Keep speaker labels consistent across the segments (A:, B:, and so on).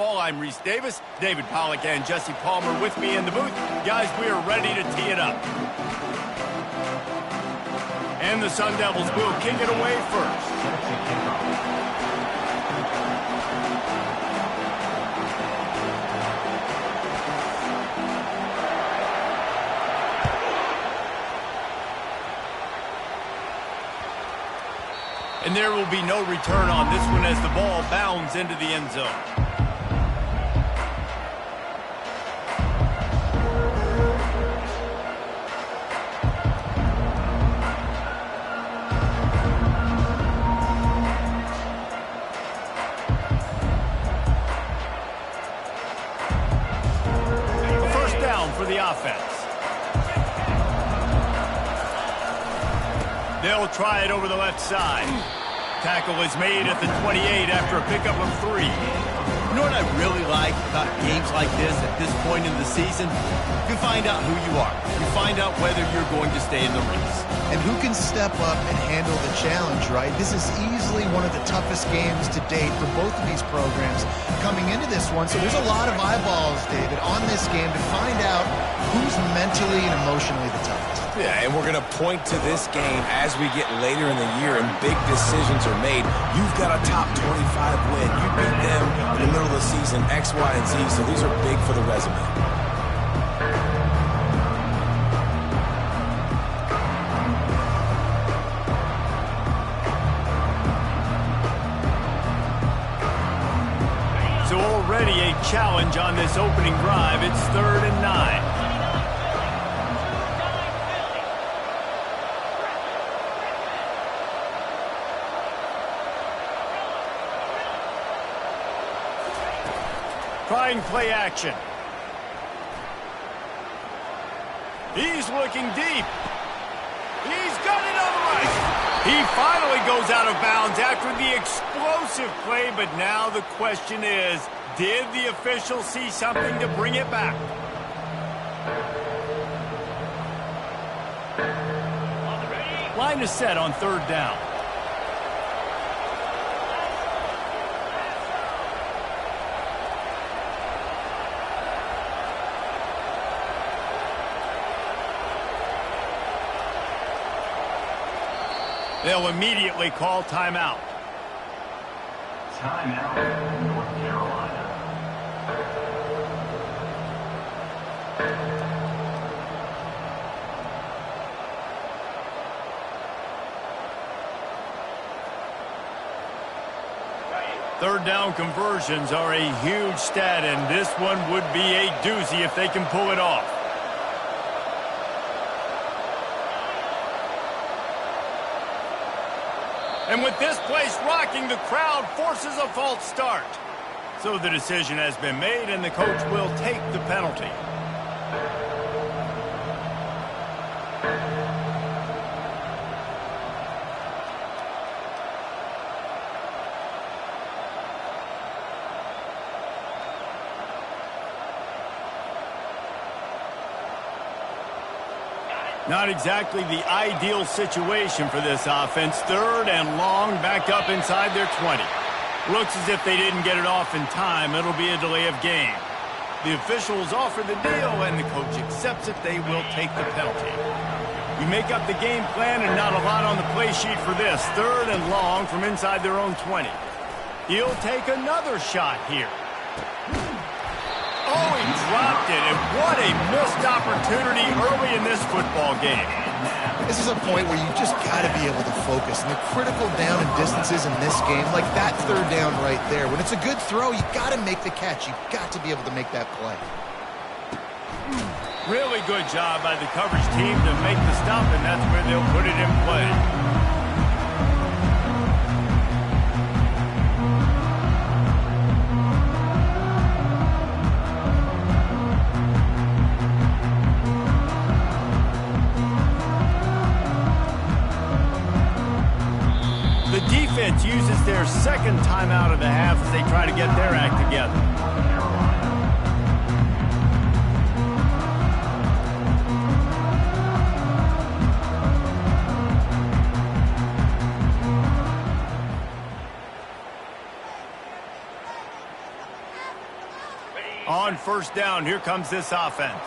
A: I'm Reese Davis, David Pollack, and Jesse Palmer with me in the booth. Guys, we are ready to tee it up. And the Sun Devils will kick it away first. And there will be no return on this one as the ball bounds into the end zone. For the offense. They'll try it over the left side. Tackle is made at the 28 after a pickup of 3.
B: You know what I really like about games like this at this point in the season? You find out who you are. You find out whether you're going to stay in the race.
C: And who can step up and handle the challenge, right? This is easily one of the toughest games to date for both of these programs coming into this one. So there's a lot of eyeballs, David, on this game to find out who's mentally and emotionally the toughest.
D: Yeah, and we're going to point to this game as we get later in the year and big decisions are made. You've got a top 25 win. You beat them in the middle of the season, X, Y, and Z, so these are big for the resume.
A: So already a challenge on this opening drive. It's 3rd and 9. Trying play action. He's looking deep. He's got it on the right. He finally goes out of bounds after the explosive play, but now the question is, did the official see something to bring it back? Line is set on 3rd down. They'll immediately call timeout.
E: Timeout, North Carolina.
A: Third down conversions are a huge stat, and this one would be a doozy if they can pull it off. And with this place rocking, the crowd forces a false start. So the decision has been made, and the coach will take the penalty. Not exactly the ideal situation for this offense. 3rd and long, backed up inside their 20. Looks as if they didn't get it off in time. It'll be a delay of game. The officials offer the deal, and the coach accepts it. They will take the penalty. You make up the game plan, and not a lot on the play sheet for this. 3rd and long from inside their own 20. He'll take another shot here. Oh, he dropped it, and what a missed opportunity early in this football game.
C: This is a point where you just got to be able to focus. And the critical down and distances in this game, like that 3rd down right there, when it's a good throw, you got to make the catch. You've got to be able to make that play.
A: Really good job by the coverage team to make the stop, and that's where they'll put it in play. The defense uses their 2nd timeout of the half as they try to get their act together. On first down, here comes this offense.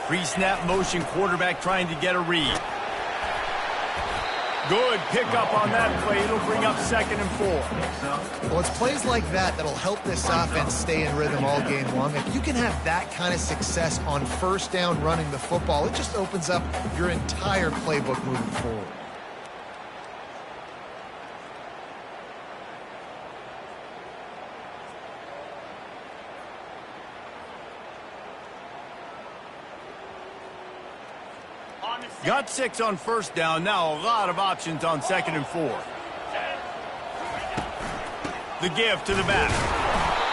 A: Pre-snap motion, quarterback trying to get a read. Good pickup on that play. It'll bring up 2nd and 4.
C: Well, it's plays like that that'll help this offense stay in rhythm all game long. If you can have that kind of success on first down running the football, it just opens up your entire playbook moving forward.
A: Got 6 on first down. Now a lot of options on 2nd and 4. The give to the back.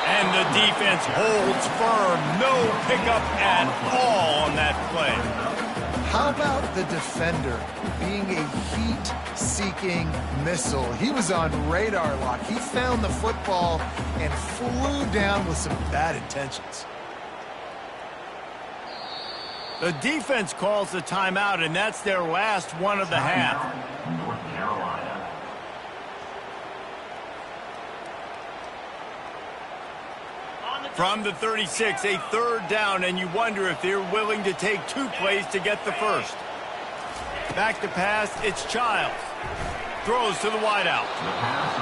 A: And the defense holds firm. No pickup at all on that play.
C: How about the defender being a heat-seeking missile? He was on radar lock. He found the football and flew down with some bad intentions.
A: The defense calls the timeout, and that's their last one of the half.
E: North Carolina.
A: From the 36, a 3rd down, and you wonder if they're willing to take 2 plays to get the first. Back to pass, it's Childs. Throws to the wideout.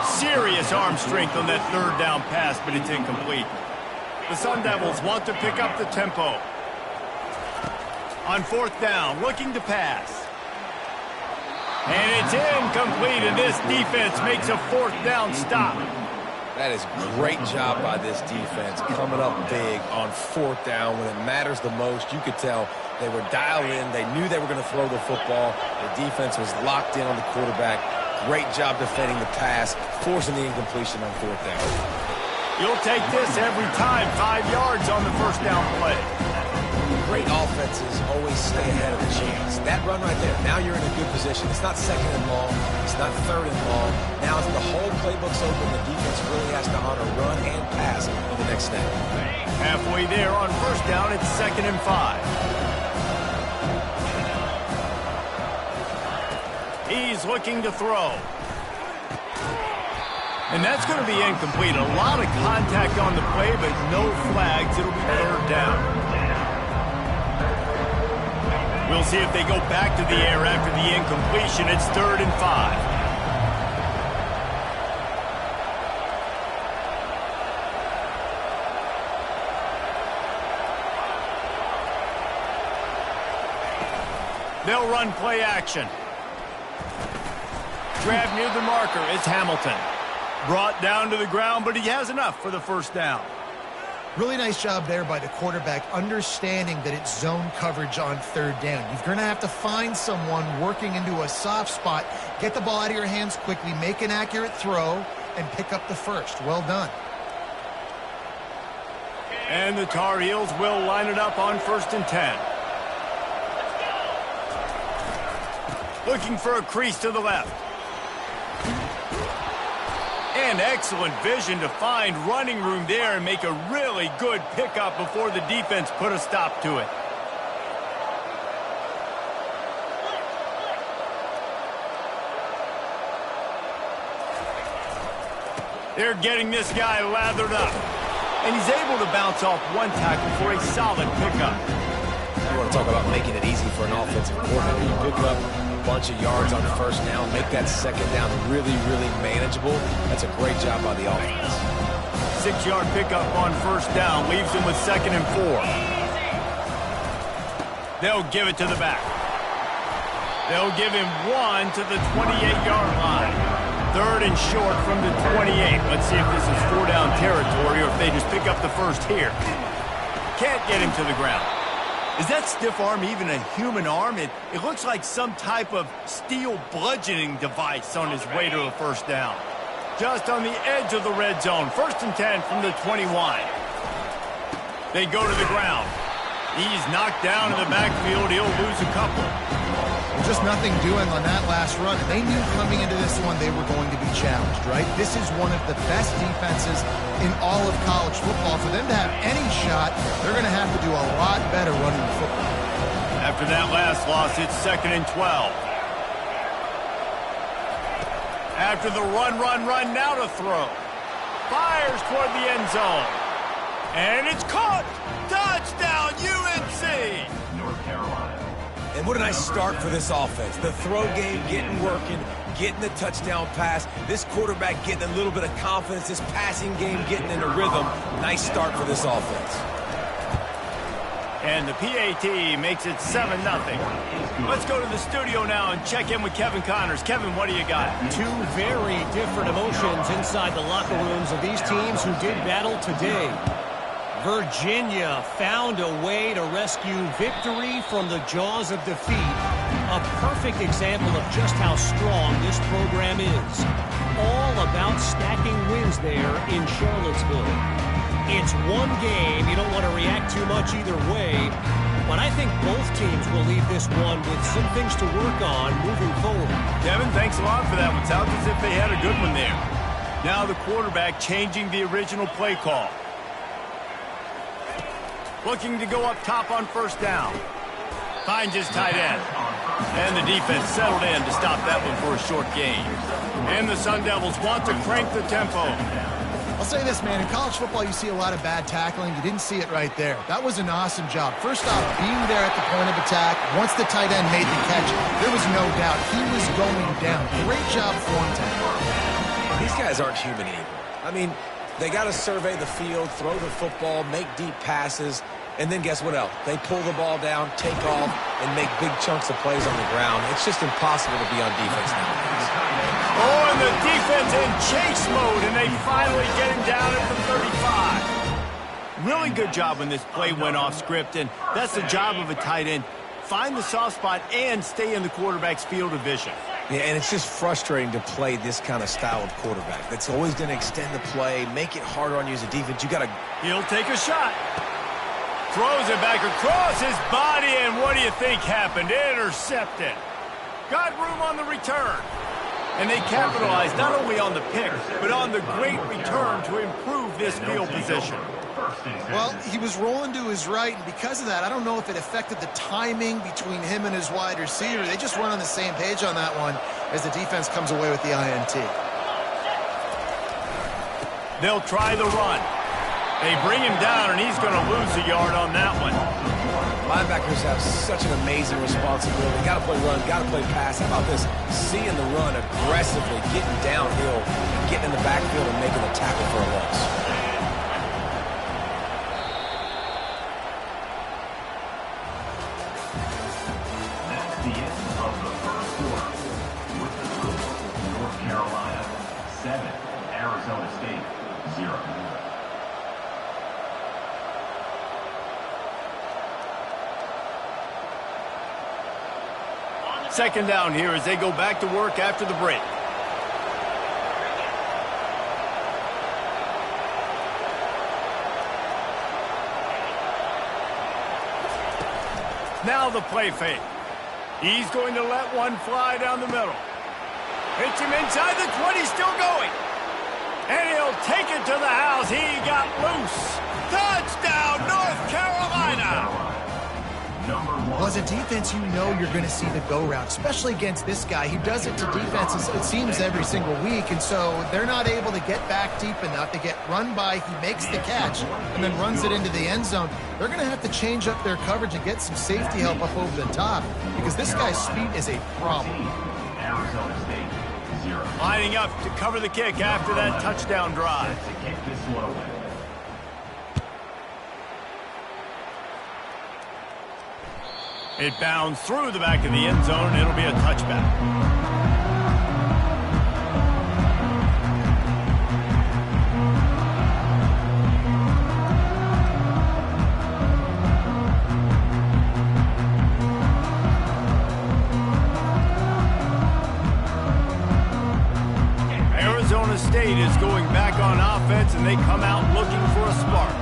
A: Serious arm strength on that 3rd down pass, but it's incomplete. The Sun Devils want to pick up the tempo. On 4th down, looking to pass. And it's incomplete, and this defense makes a 4th down stop.
D: That is great job by this defense, coming up big on 4th down when it matters the most. You could tell they were dialed in. They knew they were going to throw the football. The defense was locked in on the quarterback. Great job defending the pass, forcing the incompletion on 4th down.
A: You'll take this every time. 5 yards on the first down play.
D: Great offenses always stay ahead of the chains. That run right there, now you're in a good position. It's not 2nd and long. It's not 3rd and long. Now it's the whole playbook's open. The defense really has to honor run and pass on the next snap.
A: Halfway there on first down, it's 2nd and 5. He's looking to throw. And that's going to be incomplete. A lot of contact on the play, but no flags. It'll be 3rd down. We'll see if they go back to the air after the incompletion. It's 3rd and 5. They'll run play action. Grab near the marker. It's Hamilton. Brought down to the ground, but he has enough for the first down.
C: Really nice job there by the quarterback, understanding that it's zone coverage on 3rd down. You're going to have to find someone working into a soft spot, get the ball out of your hands quickly, make an accurate throw, and pick up the first. Well done.
A: And the Tar Heels will line it up on 1st and 10. Looking for a crease to the left. And excellent vision to find running room there and make a really good pickup before the defense put a stop to it. They're getting this guy lathered up. And he's able to bounce off one tackle for a solid pickup.
D: You want to talk about making it easy for an offensive coordinator. You pick up a bunch of yards on first down, make that 2nd down really, really manageable. That's a great job by the offense.
A: 6-yard pickup on first down leaves him with 2nd and 4. They'll give it to the back. They'll give him 1 to the 28-yard line. 3rd and short from the 28. Let's see if this is 4-down territory or if they just pick up the first here. Can't get him to the ground. Is that stiff arm even a human arm? It looks like some type of steel bludgeoning device on his way to a first down. Just on the edge of the red zone. 1st and 10 from the 21. They go to the ground. He's knocked down in the backfield. He'll lose a couple.
C: Just nothing doing on that last run. They knew coming into this one they were going to be challenged, right? This is one of the best defenses in all of college football. For them to have any shot, they're going to have to do a lot better running the football.
A: After that last loss, it's 2nd and 12. After the run, now to throw. Fires toward the end zone. And it's caught. Touchdown, UNC.
E: North Carolina.
D: And what a nice start for this offense. The throw game getting working, getting the touchdown pass. This quarterback getting a little bit of confidence. This passing game getting in a rhythm. Nice start for this offense.
A: And the PAT makes it 7-0. Let's go to the studio now and check in with Kevin Connors. Kevin, what do you got?
F: Two very different emotions inside the locker rooms of these teams who did battle today. Virginia found a way to rescue victory from the jaws of defeat. A perfect example of just how strong this program is. All about stacking wins there in Charlottesville. It's one game. You don't want to react too much either way. But I think both teams will leave this one with some things to work on moving forward.
A: Kevin, thanks a lot for that one. Sounds as if they had a good one there. Now the quarterback changing the original play call. Looking to go up top on first down. Finds his tight end. And the defense settled in to stop that one for a short gain. And the Sun Devils want to crank the tempo.
C: I'll say this, man. In college football, you see a lot of bad tackling. You didn't see it right there. That was an awesome job. First off, being there at the point of attack. Once the tight end made the catch, there was no doubt he was going down. Great job form tackle.
D: These guys aren't human anymore. I mean, they got to survey the field, throw the football, make deep passes, and then guess what else? They pull the ball down, take off, and make big chunks of plays on the ground. It's just impossible to be on defense nowadays.
A: Oh, and the defense in chase mode, and they finally get him down at the 35. Really good job when this play went off script, and that's the job of a tight end. Find the soft spot and stay in the quarterback's field of vision.
D: Yeah, and it's just frustrating to play this kind of style of quarterback. That's always going to extend the play, make it harder on you as a defense. You got to...
A: He'll take a shot. Throws it back across his body, and what do you think happened? Intercepted. Got room on the return. And they capitalized not only on the pick, but on the great return to improve this field position.
C: Well, he was rolling to his right, and because of that, I don't know if it affected the timing between him and his wide receiver. They just weren't on the same page on that one as the defense comes away with the INT.
A: They'll try the run. They bring him down, and he's going to lose a yard on that one.
D: Linebackers have such an amazing responsibility. Got to play run, got to play pass. How about this? Seeing the run aggressively, getting downhill, and getting in the backfield and making a tackle for a loss.
E: That's the end of the first quarter. With the score, North Carolina 7, Arizona State 0.
A: Second down here as they go back to work after the break. Now the play fake. He's going to let one fly down the middle. Hits him inside the 20, still going. And he'll take it to the house. He got loose. Touchdown, North Carolina.
C: Well, as a defense, you know you're going to see the go route, especially against this guy. He does it to defenses, it seems, every single week, and so they're not able to get back deep enough. They get run by, he makes the catch, and then runs it into the end zone. They're going to have to change up their coverage and get some safety help up over the top, because this guy's speed is a problem.
E: Arizona State 0.
A: Lining up to cover the kick after that touchdown drive.
E: To kick this one away.
A: It bounds through the back of the end zone, and it'll be a touchback. Arizona State is going back on offense, and they come out looking for a spark.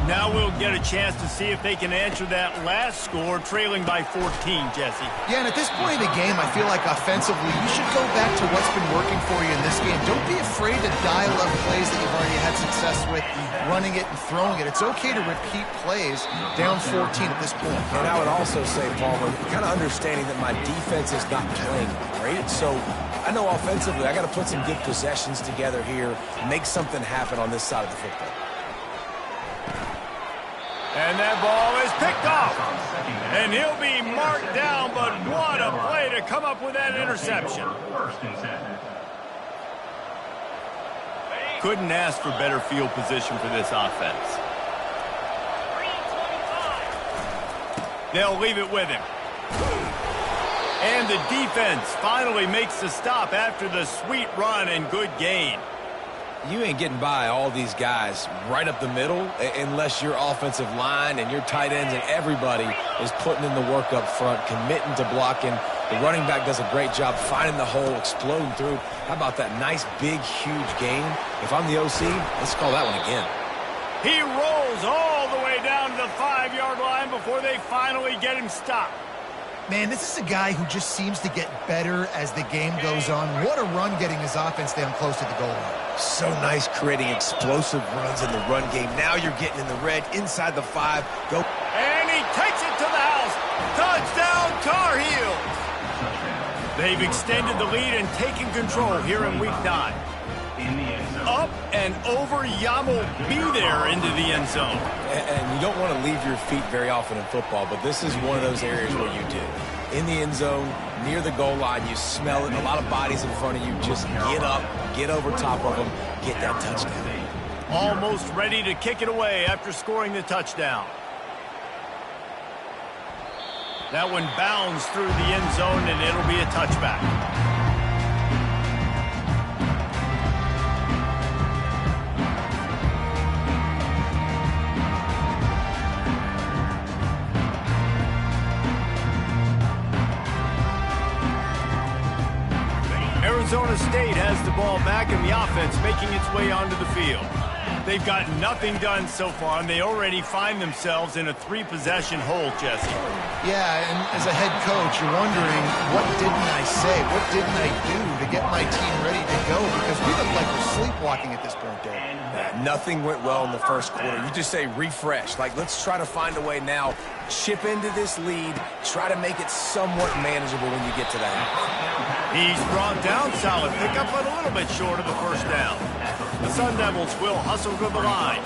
A: Now we'll get a chance to see if they can answer that last score, trailing by 14, Jesse.
C: Yeah, and at this point of the game, I feel like offensively, you should go back to what's been working for you in this game. Don't be afraid to dial up plays that you've already had success with running it and throwing it. It's okay to repeat plays down 14 at this point.
D: And I would also say, Palmer, kind of understanding that my defense is not playing great. So I know offensively I got to put some good possessions together here, make something happen on this side of the football.
A: And that ball is picked off. And he'll be marked down, but what a play to come up with that interception. Couldn't ask for better field position for this offense. They'll leave it with him. And the defense finally makes the stop after the sweet run and good gain.
D: You ain't getting by all these guys right up the middle unless your offensive line and your tight ends and everybody is putting in the work up front, committing to blocking. The running back does a great job finding the hole, exploding through. How about that nice, big, huge gain? If I'm the OC, let's call that one again.
A: He rolls all the way down to the 5-yard line before they finally get him stopped.
C: Man, this is a guy who just seems to get better as the game goes on. What a run getting his offense down close to the goal line.
D: So nice creating explosive runs in the run game. Now you're getting in the red, inside the 5. Go.
A: And he takes it to the house. Touchdown, Tar Heels. They've extended the lead and taken control here in Week 9. Up and over, Yam will be there into the end zone.
D: And you don't want to leave your feet very often in football, but this is one of those areas where you do. In the end zone, near the goal line, you smell it. A lot of bodies in front of you. Just get up, get over top of them, get that touchdown.
A: Almost ready to kick it away after scoring the touchdown. That one bounds through the end zone, and it'll be a touchback. Arizona State has the ball back and the offense making its way onto the field. They've got nothing done so far, and they already find themselves in a 3-possession hole, Jesse.
C: Yeah, and as a head coach, you're wondering, what didn't I say? What didn't I do to get my team ready to go? Because we look like we're sleepwalking at this point, Dave.
D: Nothing went well in the first quarter. You just say refresh. Like, let's try to find a way now. Chip into this lead. Try to make it somewhat manageable when you get to that.
A: He's brought down. Solid pickup, but a little bit short of the first down. The Sun Devils will hustle to the line.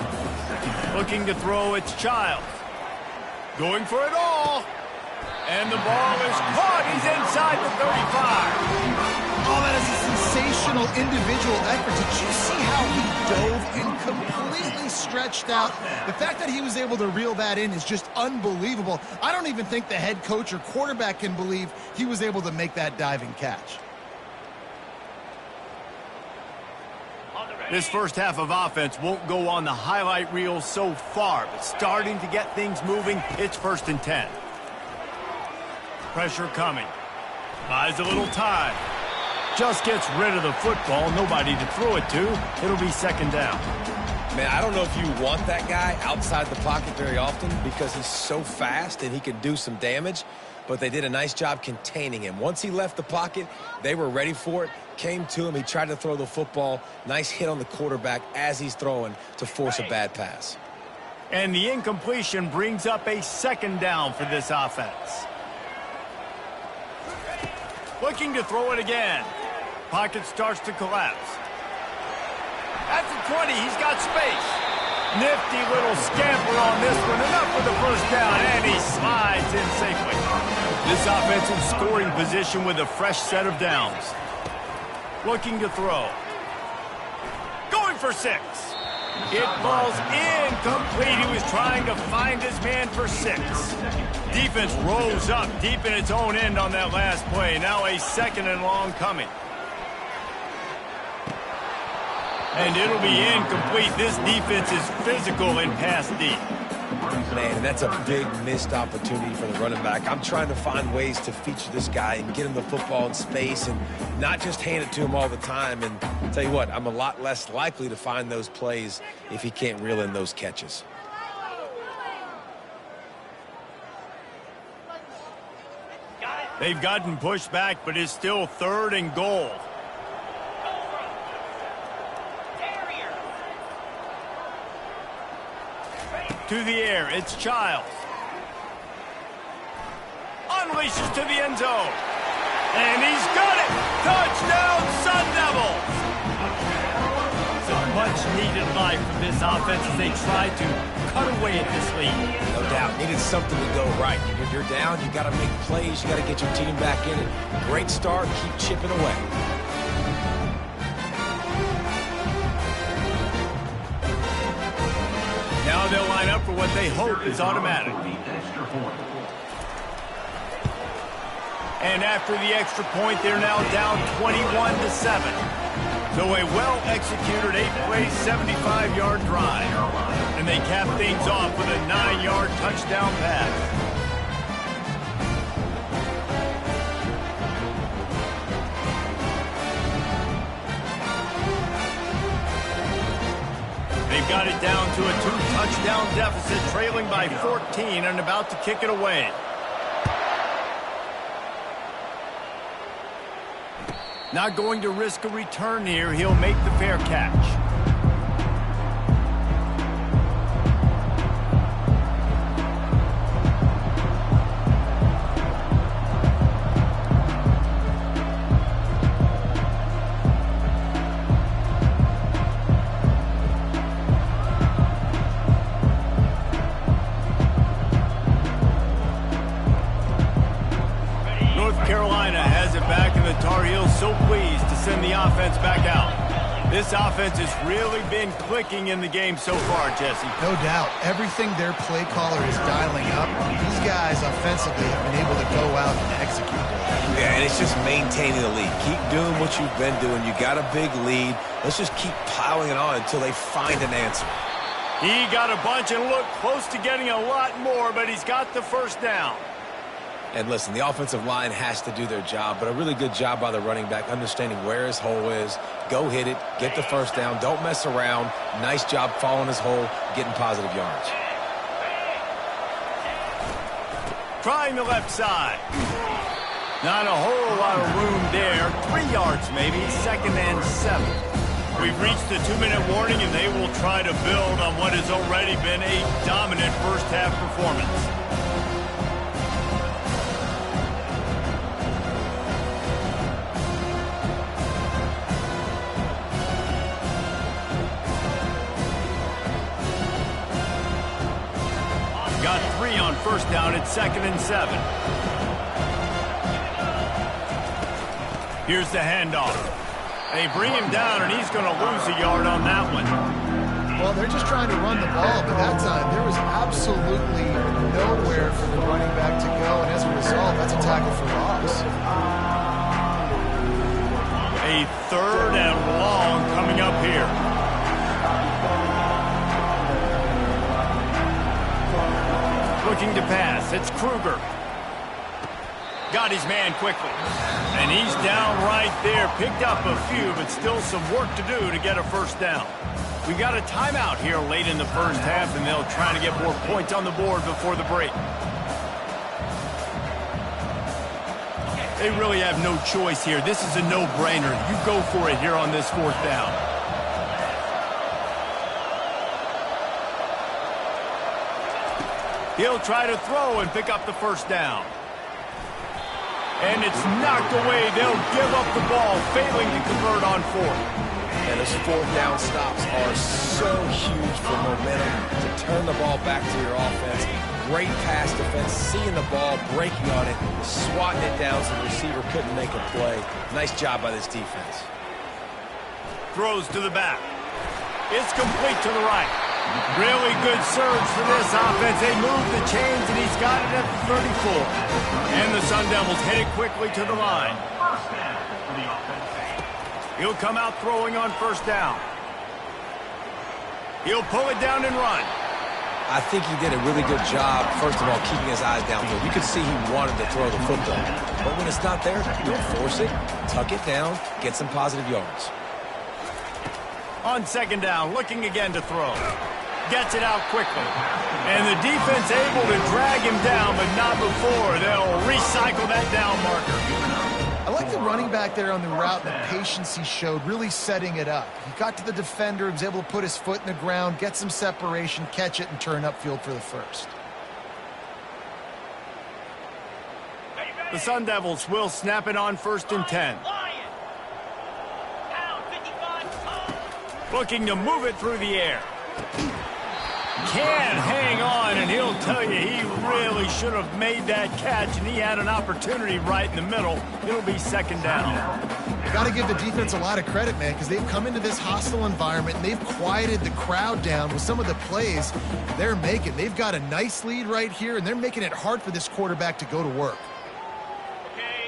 A: Looking to throw, it's Childs. Going for it all. And the ball is caught. He's inside the 35.
C: Oh, that is a sensational individual effort. Did you see how he dove and completely stretched out? The fact that he was able to reel that in is just unbelievable. I don't even think the head coach or quarterback can believe he was able to make that diving catch.
A: This first half of offense won't go on the highlight reel so far, but starting to get things moving. It's 1st and 10. Pressure coming. Buys a little time. Just gets rid of the football. Nobody to throw it to. It'll be 2nd down.
D: Man, I don't know if you want that guy outside the pocket very often because he's so fast and he can do some damage, but they did a nice job containing him. Once he left the pocket, they were ready for it, came to him, he tried to throw the football. Nice hit on the quarterback as he's throwing to force a bad pass.
A: And the incompletion brings up a 2nd down for this offense. Looking to throw it again. Pocket starts to collapse. At the 20, he's got space. Nifty little scamper on this one. Enough for the first down, and he slides in safely. This offensive scoring position with a fresh set of downs. Looking to throw. Going for 6. It falls incomplete. He was trying to find his man for 6. Defense rose up deep in its own end on that last play. Now a 2nd and long coming. And it'll be incomplete. This defense is physical and pass deep.
D: Man, that's a big missed opportunity for the running back. I'm trying to find ways to feature this guy and get him the football in space and not just hand it to him all the time. And I'll tell you what, I'm a lot less likely to find those plays if he can't reel in those catches.
A: They've gotten pushed back, but it's still 3rd and goal. To the air, it's Childs. Unleashes to the end zone. And he's got it! Touchdown, Sun Devils! Some much-needed life from this offense as they try to cut away at this lead.
D: No doubt. Needed something to go right. You're down, you got to make plays, you got to get your team back in it. Great start, keep chipping away.
A: Now they'll line up for what they hope is automatic. And after the extra point, they're now down 21-7. So a well-executed 8-play, 75-yard drive. And they cap things off with a 9-yard touchdown pass. They've got it down to a 2-touchdown deficit, trailing by 14 and about to kick it away. Not going to risk a return here. He'll make the fair catch. Carolina has it back, and the Tar Heels so pleased to send the offense back out. This offense has really been clicking in the game so far, Jesse.
C: No doubt. Everything their play caller is dialing up, these guys offensively have been able to go out and execute.
D: Yeah, and it's just maintaining the lead. Keep doing what you've been doing. You got a big lead. Let's just keep piling it on until they find an answer.
A: He got a bunch and looked close to getting a lot more, but he's got the first down.
D: And listen, the offensive line has to do their job, but a really good job by the running back, understanding where his hole is. Go hit it, get the first down, don't mess around. Nice job following his hole, getting positive yards.
A: Trying the left side. Not a whole lot of room there. 3 yards maybe, 2nd and 7. We've reached the 2-minute warning, and they will try to build on what has already been a dominant first-half performance. Got 3 on first down at 2nd and 7. Here's the handoff. They bring him down, and he's going to lose a yard on that one.
C: Well, they're just trying to run the ball, but that time there was absolutely nowhere for the running back to go, and as a result, that's a tackle for loss.
A: A 3rd and long coming up here. Looking to pass. It's Kruger. Got his man quickly. And he's down right there. Picked up a few, but still some work to do to get a first down. We got a timeout here late in the first half, and they'll try to get more points on the board before the break. They really have no choice here. This is a no-brainer. You go for it here on this 4th down. He'll try to throw and pick up the first down. And it's knocked away. They'll give up the ball, failing to convert on 4th.
D: And those 4th down stops are so huge for momentum to turn the ball back to your offense. Great pass defense, seeing the ball, breaking on it, swatting it down so the receiver couldn't make a play. Nice job by this defense.
A: Throws to the back. It's complete to the right. Really good surge for this offense. They move the chains, and he's got it at the 34. And the Sun Devils hit it quickly to the line. He'll come out throwing on first down. He'll pull it down and run.
D: I think he did a really good job, first of all, keeping his eyes downfield. You could see he wanted to throw the football. But when it's not there, don't force it. Tuck it down, get some positive yards.
A: On 2nd down, looking again to throw. Gets it out quickly. And the defense able to drag him down, but not before. They'll recycle that down marker.
C: I like the running back there on the route, the patience he showed, really setting it up. He got to the defender, was able to put his foot in the ground, get some separation, catch it, and turn upfield for the first.
A: The Sun Devils will snap it on 1st and 10. Looking to move it through the air. Can't hang on, and he'll tell you he really should have made that catch, and he had an opportunity right in the middle. It'll be 2nd down.
C: Got to give the defense a lot of credit, man, because they've come into this hostile environment, and they've quieted the crowd down with some of the plays they're making. They've got a nice lead right here, and they're making it hard for this quarterback to go to work.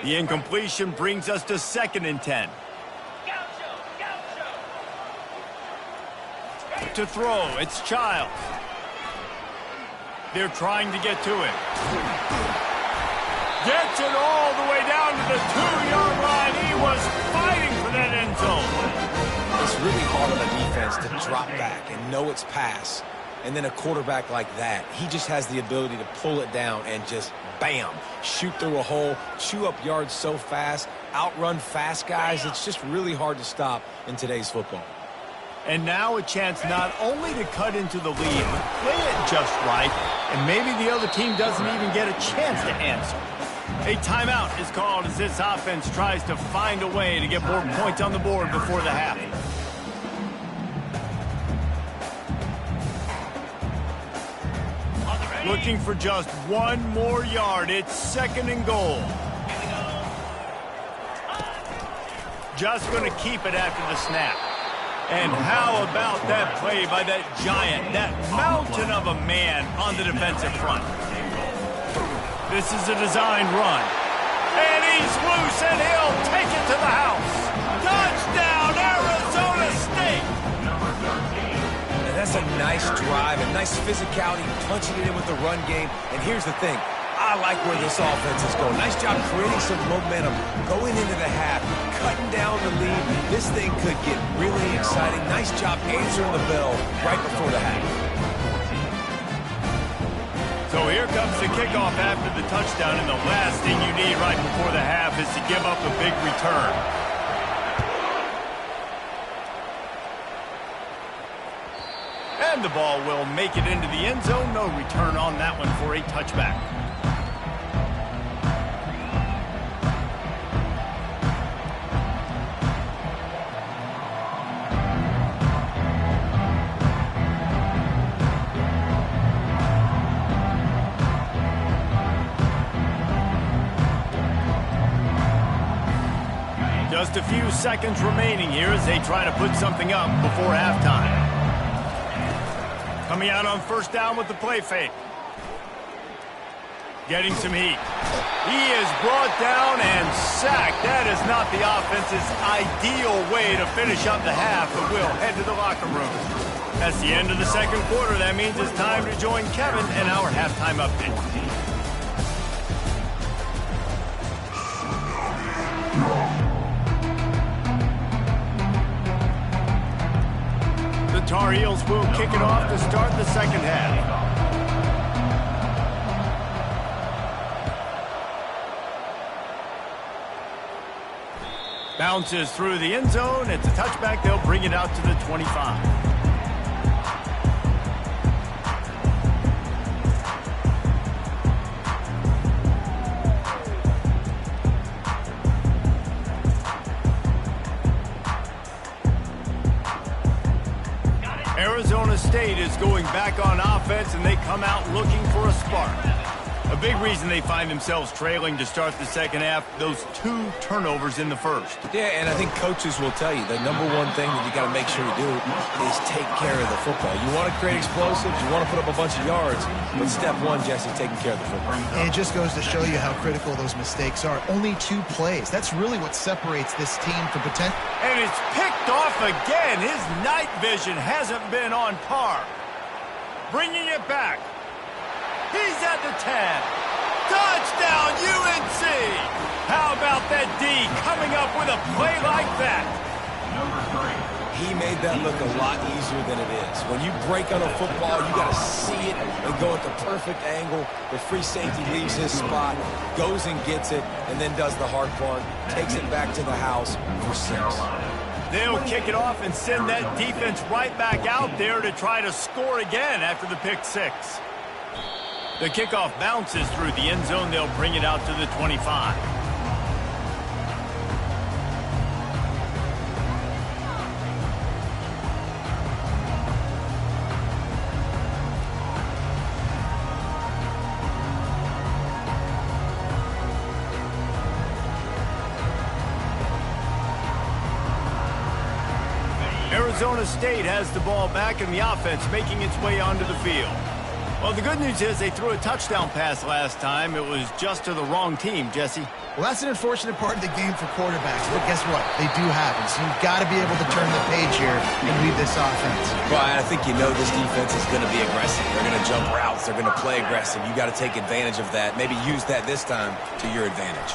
A: The incompletion brings us to 2nd and 10. To throw, it's Childs. They're trying to get to it. Gets it all the way down to the 2-yard line. He was fighting for that end zone.
D: It's really hard on a defense to drop back and know it's pass. And then a quarterback like that, he just has the ability to pull it down and just, bam, shoot through a hole, chew up yards so fast, outrun fast guys. It's just really hard to stop in today's football.
A: And now a chance not only to cut into the lead, but play it just right, and maybe the other team doesn't even get a chance to answer. A timeout is called as this offense tries to find a way to get more points on the board before the half. Looking for just one more yard. It's 2nd and goal. Just going to keep it after the snap. And how about that play by that giant, that mountain of a man on the defensive front? This is a design run. And he's loose, and he'll take it to the house. Touchdown, Arizona State!
D: And that's a nice drive, a nice physicality, punching it in with the run game. And here's the thing. I like where this offense is going. Nice job creating some momentum, going into the half, cutting down the lead. This thing could get really exciting. Nice job answering the bell right before the half.
A: So here comes the kickoff after the touchdown, and the last thing you need right before the half is to give up a big return. And the ball will make it into the end zone. No return on that one for a touchback. Just a few seconds remaining here as they try to put something up before halftime. Coming out on 1st down with the play fake. Getting some heat. He is brought down and sacked. That is not the offense's ideal way to finish up the half, but we'll head to the locker room. That's the end of the 2nd quarter. That means it's time to join Kevin and our halftime update. The Tar Heels will kick it off to start the 2nd half. Bounces through the end zone. It's a touchback. They'll bring it out to the 25. Arizona State is going back on offense, and they come out looking for a spark. A big reason they find themselves trailing to start the 2nd half, those 2 turnovers in the 1st.
D: Yeah, and I think coaches will tell you the number one thing that you got to make sure you do is take care of the football. You want to create explosives, you want to put up a bunch of yards, but step one, Jesse, taking care of the football.
C: And it just goes to show you how critical those mistakes are. Only 2 plays. That's really what separates this team from potential.
A: And it's picked off again. His night vision hasn't been on par. Bringing it back. He's at the 10. Touchdown, UNC! How about that D coming up with a play like that?
D: he made that look a lot easier than it is. When you break on a football, you got to see it and go at the perfect angle. The free safety leaves his spot, goes and gets it, and then does the hard part, takes it back to the house for 6.
A: They'll kick it off and send that defense right back out there to try to score again after the pick 6. The kickoff bounces through the end zone. They'll bring it out to the 25. Arizona State has the ball back and the offense making its way onto the field. Well, the good news is they threw a touchdown pass last time. It was just to the wrong team, Jesse.
C: Well, that's an unfortunate part of the game for quarterbacks, but guess what? They do happen, so you've got to be able to turn the page here and lead this offense.
D: Well, I think you know this defense is going to be aggressive. They're going to jump routes. They're going to play aggressive. You got to take advantage of that. Maybe use that this time to your advantage.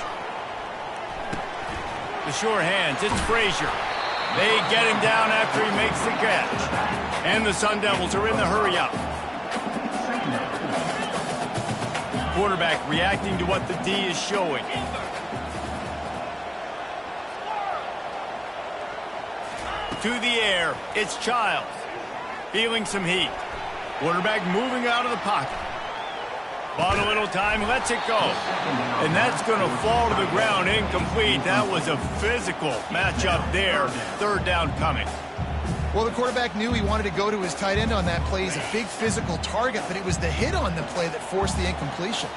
A: The sure hands, it's Frazier. They get him down after he makes the catch. And the Sun Devils are in the hurry-up. Quarterback reacting to what the D is showing. To the air, it's Childs. Feeling some heat. Quarterback moving out of the pocket. Bought a little time, lets it go. And that's going to fall to the ground incomplete. That was a physical matchup there. Third down coming.
C: Well, the quarterback knew he wanted to go to his tight end on that play. He's a big physical target, but it was the hit on the play that forced the incompletion.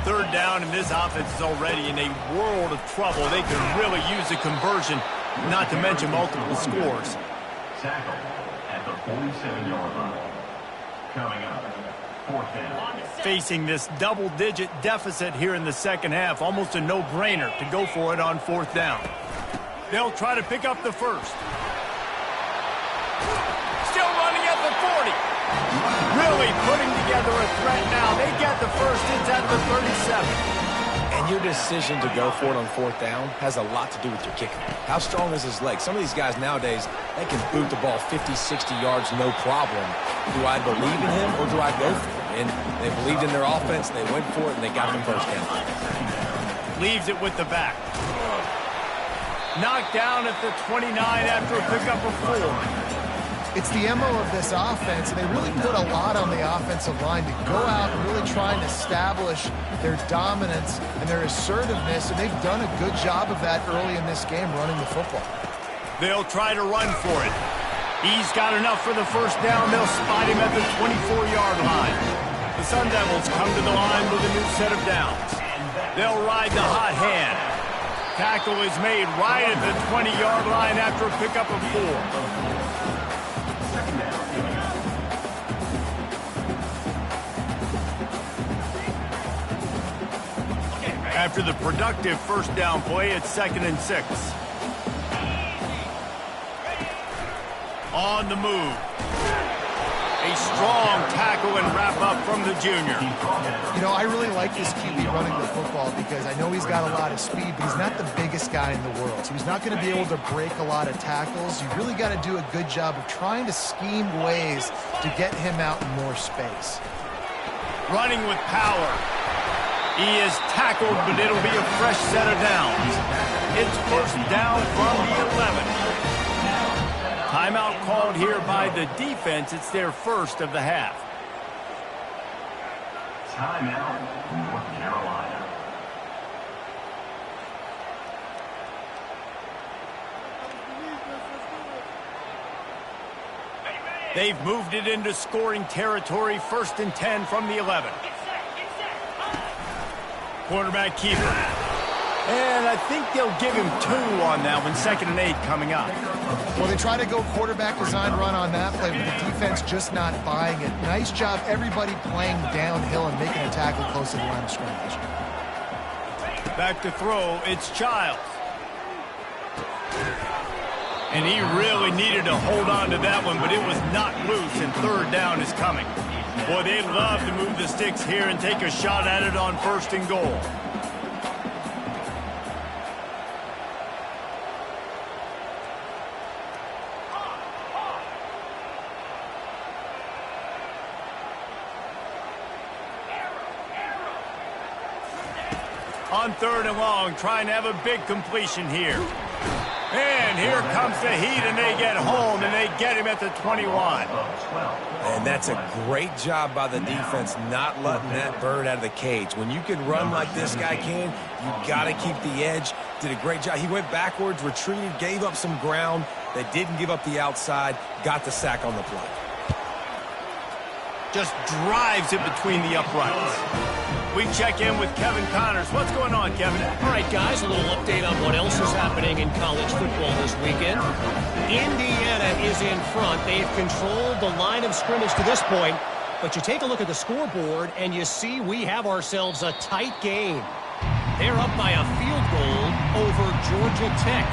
A: Third down, and this offense is already in a world of trouble. They could really use a conversion, not to mention multiple scores.
E: Tackle at the 47-yard line. Coming up, 4th down.
A: Facing this double-digit deficit here in the second half, almost a no-brainer to go for it on 4th down. They'll try to pick up the first. Still running at the 40. Really putting together a threat now. They get the first. It's at the 37.
D: And your decision to go for it on 4th down has a lot to do with your kicker. How strong is his leg? Some of these guys nowadays, they can boot the ball 50, 60 yards, no problem. Do I believe in him or do I go for it? And they believed in their offense, they went for it, and they got the first down.
A: Leaves it with the back. Knocked down at the 29 after a pickup of 4.
C: It's the MO of this offense, and they really put a lot on the offensive line to go out and really try and establish their dominance and their assertiveness, and they've done a good job of that early in this game running the football.
A: They'll try to run for it. He's got enough for the first down. They'll spot him at the 24-yard line. The Sun Devils come to the line with a new set of downs. They'll ride the hot hand. Tackle is made right at the 20-yard line after a pickup of 4. After the productive first down play, it's 2nd and 6. On the move. A strong tackle and wrap up from the junior.
C: You know, I really like this QB running the football because I know he's got a lot of speed, but he's not the biggest guy in the world. So he's not going to be able to break a lot of tackles. You really got to do a good job of trying to scheme ways to get him out in more space.
A: Running with power. He is tackled, but it'll be a fresh set of downs. It's first down from the 11. Timeout called here by the defense. It's their first of the half.
E: Timeout, North Carolina.
A: They've moved it into scoring territory. 1st and 10 from the 11. Quarterback keeper. And I think they'll give him 2 on that one. 2nd and 8 coming up.
C: Well, they try to go quarterback design run on that play, but the defense just not buying it. Nice job, everybody playing downhill and making a tackle close to the line of scrimmage.
A: Back to throw, it's Childs. And he really needed to hold on to that one, but it was not loose, and 3rd down is coming. Boy, they'd love to move the sticks here and take a shot at it on 1st and goal. On 3rd and long, trying to have a big completion here. And here comes the heat, and they get home, and they get him at the 21.
D: And that's a great job by the defense not letting that bird out of the cage. When you can run like this guy can, you got to keep the edge. Did a great job. He went backwards, retreated, gave up some ground. They didn't give up the outside, got the sack on the play.
A: Just drives it between the uprights. We check in with Kevin Connors. What's going on, Kevin?
F: All right, guys, a little update on what else is happening in college football this weekend. Indiana is in front. They've controlled the line of scrimmage to this point, but you take a look at the scoreboard, and you see we have ourselves a tight game. They're up by a field goal over Georgia Tech.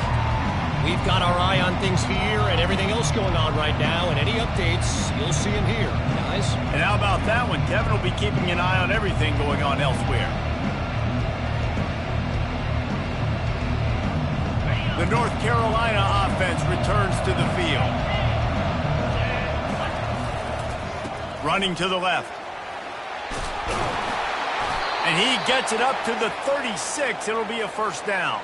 F: We've got our eye on things here and everything else going on right now, and any updates, you'll see them here, guys.
A: And how about that one? Kevin will be keeping an eye on everything going on elsewhere. The North Carolina offense returns to the field. Running to the left. And he gets it up to the 36. It'll be a first down.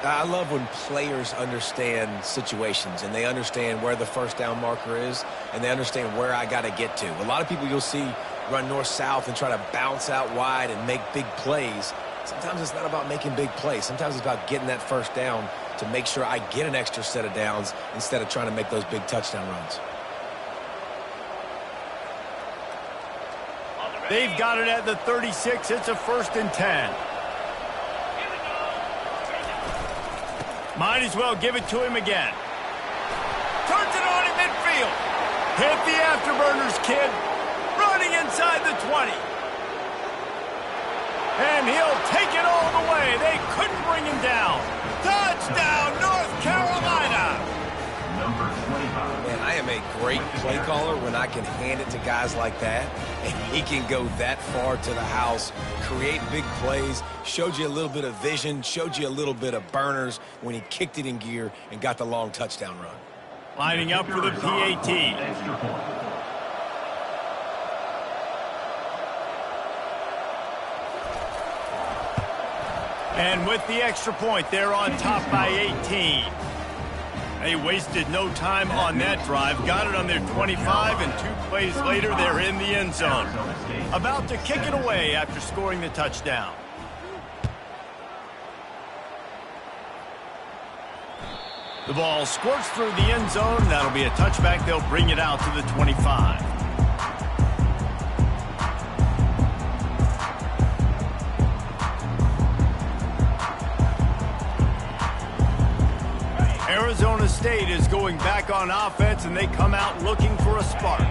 D: I love when players understand situations and they understand where the first down marker is and they understand where I got to get to. A lot of people you'll see run north-south and try to bounce out wide and make big plays. Sometimes it's not about making big plays. Sometimes it's about getting that first down to make sure I get an extra set of downs instead of trying to make those big touchdown runs.
A: They've got it at the 36. It's a 1st and 10. Might as well give it to him again. Turns it on in midfield. Hit the afterburners, kid. Running inside the 20. And he'll take it all the way. They couldn't bring him down. Touchdown, North Carolina.
E: Number 25.
D: Man, I am a great play caller when I can hand it to guys like that, and he can go that far to the house, create big plays, showed you a little bit of vision, showed you a little bit of burners when he kicked it in gear and got the long touchdown run.
A: Lining up for the PAT.
E: Extra point.
A: And with the extra point, they're on top by 18. They wasted no time on that drive. Got it on their 25, and 2 plays later, they're in the end zone. About to kick it away after scoring the touchdown. The ball squirts through the end zone. That'll be a touchback. They'll bring it out to the 25. Arizona State is going back on offense, and they come out looking for a spark.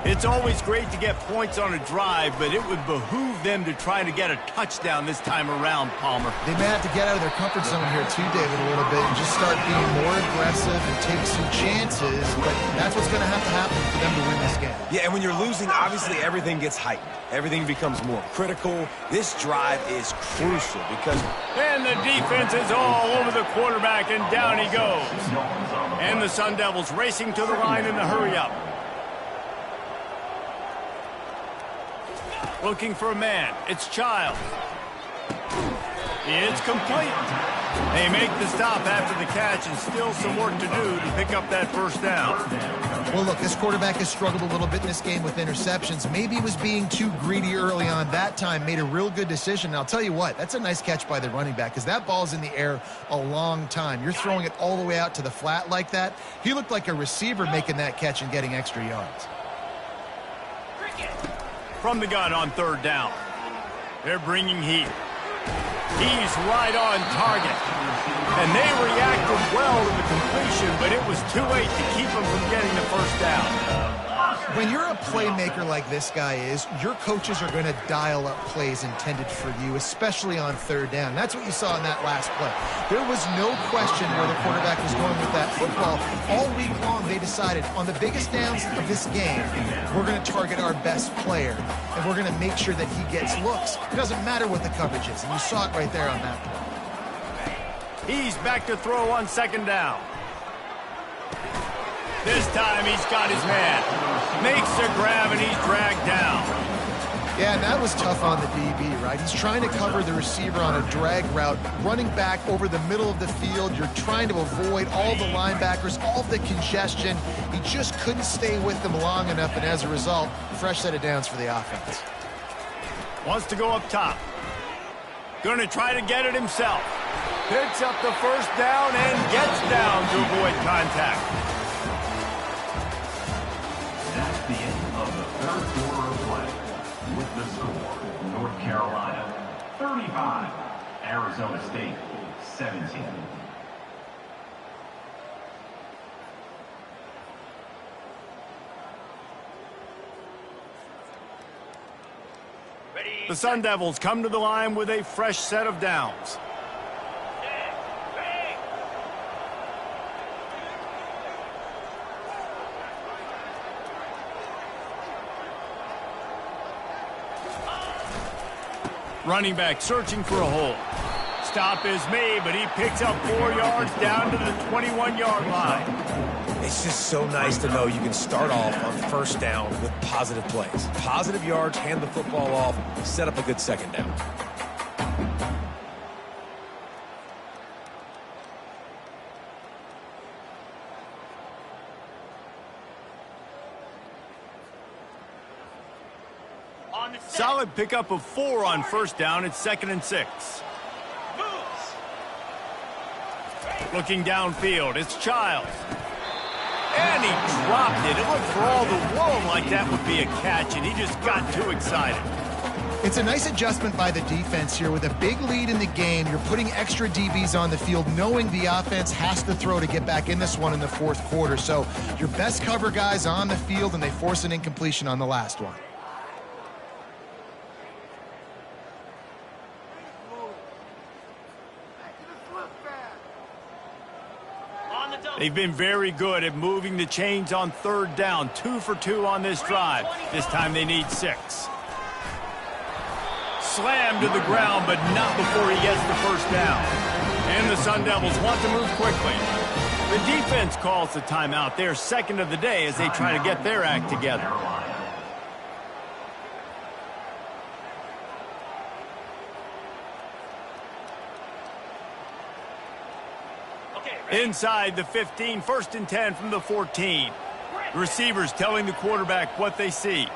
A: It's always great to get points on a drive, but it would behoove them to try to get a touchdown this time around, Palmer.
C: They may have to get out of their comfort zone here too, David, a little bit and just start being more aggressive and take some chances, but that's what's going to have to happen for them to win this game.
D: Yeah, and when you're losing, obviously everything gets heightened. Everything becomes more critical. This drive is crucial because...
A: And the defense is all over the quarterback, and down he goes. And the Sun Devils racing to the line in the hurry-up. Looking for a man. It's Child. It's complete. They make the stop after the catch, and still some work to do to pick up that first down.
C: Well, look, this quarterback has struggled a little bit in this game with interceptions. Maybe he was being too greedy early on. That time made a real good decision. And I'll tell you what, that's a nice catch by the running back because that ball's in the air a long time. You're throwing it all the way out to the flat like that. He looked like a receiver making that catch and getting extra yards.
A: From the gun on 3rd down. They're bringing heat. He's right on target. And they reacted well to the completion, but it was too late to keep him from getting the first down.
C: When you're a playmaker like this guy is, your coaches are going to dial up plays intended for you, especially on 3rd down. That's what you saw in that last play. There was no question where the quarterback was going with that football. All week long, they decided on the biggest downs of this game, we're going to target our best player, and we're going to make sure that he gets looks. It doesn't matter what the coverage is, and you saw it right there on that play.
A: He's back to throw on 2nd down. This time he's got his man. Makes a grab and he's dragged down.
C: Yeah, and that was tough on the DB, right? He's trying to cover the receiver on a drag route, running back over the middle of the field. You're trying to avoid all the linebackers, all of the congestion. He just couldn't stay with them long enough, and as a result, fresh set of downs for the offense.
A: Wants to go up top. Going to try to get it himself. Picks up the first down and gets down to avoid contact.
E: That's the end of the third quarter of play. With the score, North Carolina 35, Arizona State 17.
A: The Sun Devils come to the line with a fresh set of downs. Running back searching for a hole. Stop is made, but he picks up 4 yards down to the 21-yard line.
D: It's just so nice to know you can start off on first down with positive plays. Positive yards, hand the football off, set up a good second down.
A: Solid pickup of 4 on first down. It's 2nd and 6. Looking downfield, it's Childs. And he dropped it. It looked for all the world like that would be a catch, and he just got too excited.
C: It's a nice adjustment by the defense here. With a big lead in the game, you're putting extra DBs on the field, knowing the offense has to throw to get back in this one in the fourth quarter. So your best cover guys on the field, and they force an incompletion on the last one.
A: They've been very good at moving the chains on third down. 2 for 2 on this drive. This time they need 6. Slammed to the ground, but not before he gets the first down. And the Sun Devils want to move quickly. The defense calls the timeout. They're second of the day as they try to get their act together. Inside the 15, 1st and 10 from the 14. Receivers telling the quarterback what they see.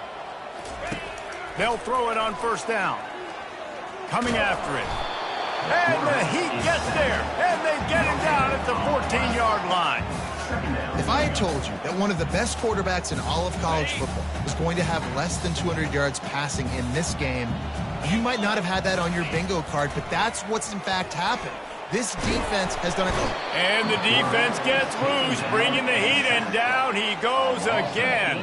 A: They'll throw it on first down. Coming after it. And the Heat gets there. And they get him down at the 14-yard line.
C: If I had told you that one of the best quarterbacks in all of college football was going to have less than 200 yards passing in this game, you might not have had that on your bingo card, but that's what's in fact happened. This defense has done it.
A: And the defense gets loose, bringing the Heat, and down he goes again.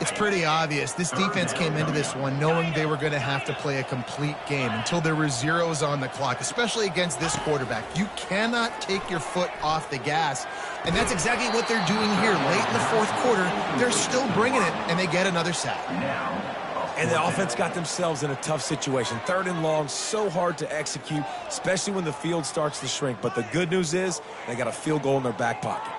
C: It's pretty obvious. This defense came into this one knowing they were going to have to play a complete game until there were zeros on the clock, especially against this quarterback. You cannot take your foot off the gas, and that's exactly what they're doing here. Late in the fourth quarter, they're still bringing it, and they get another sack.
D: And the offense got themselves in a tough situation. 3rd and long, so hard to execute, especially when the field starts to shrink. But the good news is they got a field goal in their back pocket.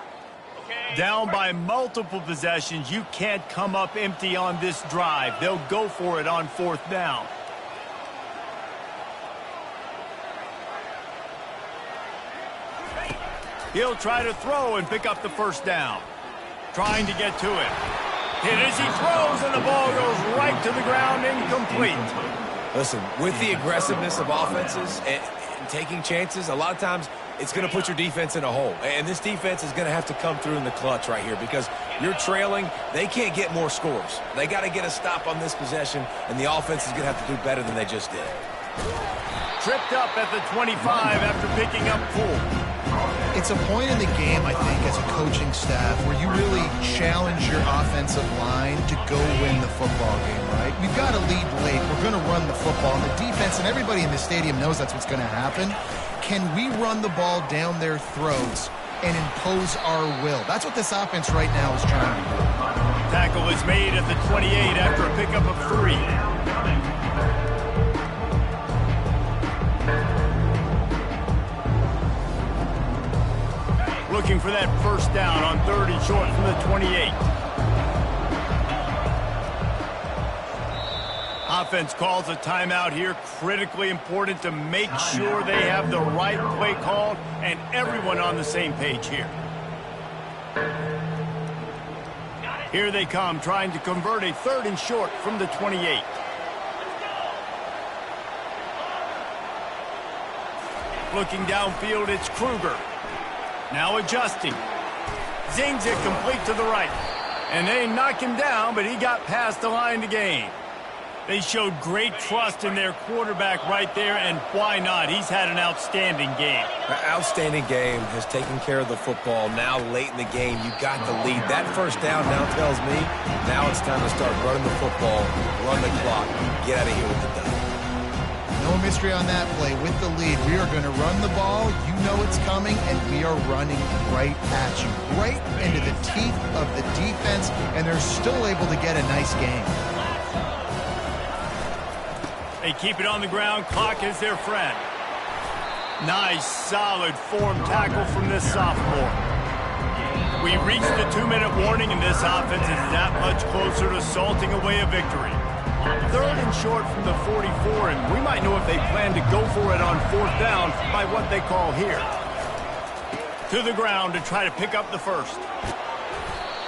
A: Down by multiple possessions, you can't come up empty on this drive. They'll go for it on 4th down. He'll try to throw and pick up the first down. Trying to get to it. Hit as he throws, and the ball goes right to the ground, incomplete.
D: Listen, with the aggressiveness of offenses and taking chances, a lot of times it's going to put your defense in a hole. And this defense is going to have to come through in the clutch right here because you're trailing. They can't get more scores. They got to get a stop on this possession, and the offense is going to have to do better than they just did.
A: Tripped up at the 25 after picking up 4.
C: It's a point in the game, I think, as a coaching staff where you really challenge your offensive line to go win the football game, right? We've got to lead late. We're going to run the football. And the defense and everybody in the stadium knows that's what's going to happen. Can we run the ball down their throats and impose our will? That's what this offense right now is trying to do.
A: Tackle is made at the 28 after a pickup of 3. Looking for that first down on 3rd and short from the 28. offense calls a timeout here. Critically important to make sure they have the right play called and everyone on the same page here. Here they come, trying to convert a 3rd and short from the 28. Looking downfield, it's Kruger. Now adjusting. Zings it complete to the right. And they knock him down, but he got past the line to gain. They showed great trust in their quarterback right there, and why not? He's had an outstanding game.
D: An outstanding game, has taken care of the football. Now late in the game, you got the lead. That first down now tells me now it's time to start running the football, run the clock, get out of here with the dub.
C: No mystery on that play. With the lead, we are going to run the ball. You know it's coming, and we are running right at you, right into the teeth of the defense, and they're still able to get a nice game.
A: They keep it on the ground. Clock is their friend. Nice, solid form tackle from this sophomore. We reached the 2-minute warning, and this offense is that much closer to salting away a victory. 3rd and short from the 44, and we might know if they plan to go for it on 4th down by what they call here. To the ground to try to pick up the first.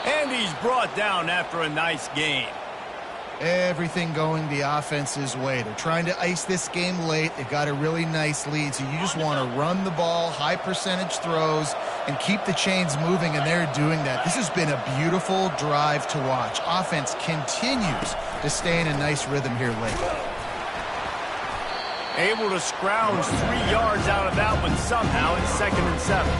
A: And he's brought down after a nice gain.
C: Everything going the offense's way. They're trying to ice this game late. They've got a really nice lead, so you just want to run the ball, high percentage throws, and keep the chains moving, and they're doing that. This has been a beautiful drive to watch. Offense continues to stay in a nice rhythm here late.
A: Able to scrounge 3 yards out of that one somehow. It's 2nd and 7.